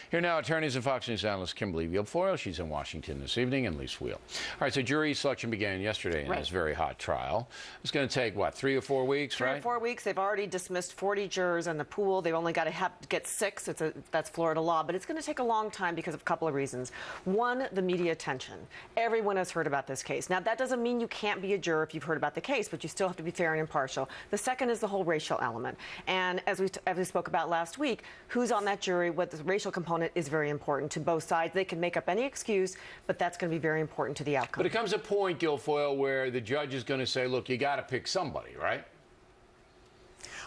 Here now, attorneys and Fox News analyst Kimberly Guilfoyle. She's in Washington this evening, and Lee Wheel. All right, so jury selection began yesterday in this very hot trial. It's going to take, what, 3 or 4 weeks, right? 3 or 4 weeks. They've already dismissed 40 jurors in the pool. They've only got to get 6. That's Florida law. But it's going to take a long time because of a couple of reasons. One, the media attention. Everyone has heard about this case. Now, that doesn't mean you can't be a juror if you've heard about the case, but you still have to be fair and impartial. The second is the whole racial element. And as we spoke about last week, who's on that jury, what the racial component is very important to both sides. They can make up any excuse, but that's going to be very important to the outcome. But it comes a point, Guilfoyle, where the judge is going to say, look, you got to pick somebody, right?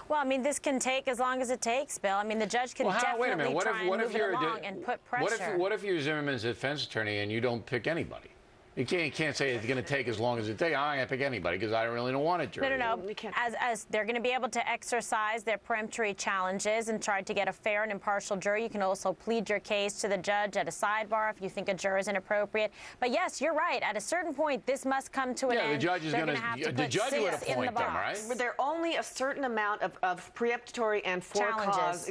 Well, I mean, this can take as long as it takes, Bill. I mean, the judge can definitely try and move it along and put pressure. What if you're Zimmerman's defense attorney and you don't pick anybody? You can't say it's going to take as long as it takes. I'm going to pick anybody because I really don't want a jury. No. As they're going to be able to exercise their peremptory challenges and try to get a fair and impartial jury. You can also plead your case to the judge at a sidebar if you think a juror is inappropriate. But yes, you're right. At a certain point, this must come to an end. Yeah, the judge is going to the judge would appoint them, right? But there are only a certain amount of preemptory and challenges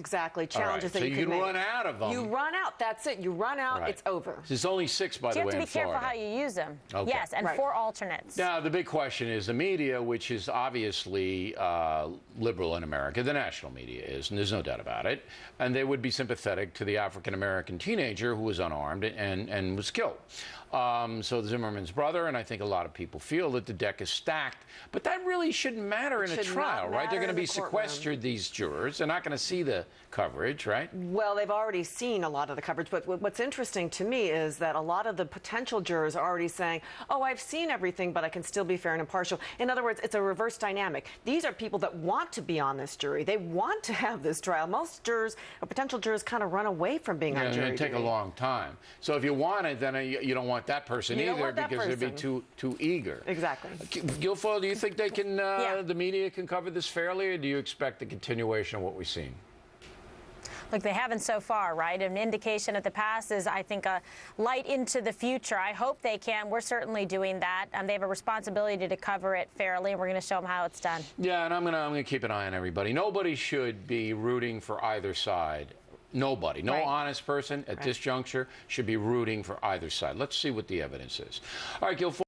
challenges that you can make. So you can run out of them. You run out. That's it. You run out. Right. It's over. There's only 6, by the way, in Florida. You have to be careful how you use them. Okay. Yes, and 4 alternates. Now, the big question is the media, which is obviously liberal in America. The national media is, and there's no doubt about it. And they would be sympathetic to the African-American teenager who was unarmed and was killed. So Zimmerman's brother, and I think a lot of people feel that the deck is stacked. But that really shouldn't matter in a trial, right? They're going to be sequestered, these jurors. They're not going to see the coverage, right? Well, they've already seen a lot of the coverage. But what's interesting to me is that a lot of the potential jurors are already saying, oh, I've seen everything, but I can still be fair and impartial. In other words, it's a reverse dynamic. These are people that want to be on this jury. They want to have this trial. Most jurors or potential jurors kind of run away from being on jury. It's going to take a long time. So if you want it, then you don't want that person either because they'd be too eager. Exactly. Guilfoyle, do you think they can, the media can cover this fairly, or do you expect a continuation of what we've seen? Look, they haven't so far, right? An indication of the past is, I think, a light into the future. I hope they can. We're certainly doing that. They have a responsibility to cover it fairly, and we're going to show them how it's done. Yeah, and I'm gonna keep an eye on everybody. Nobody should be rooting for either side. Nobody. No honest person at this juncture should be rooting for either side. Let's see what the evidence is. All right, Guilfoyle.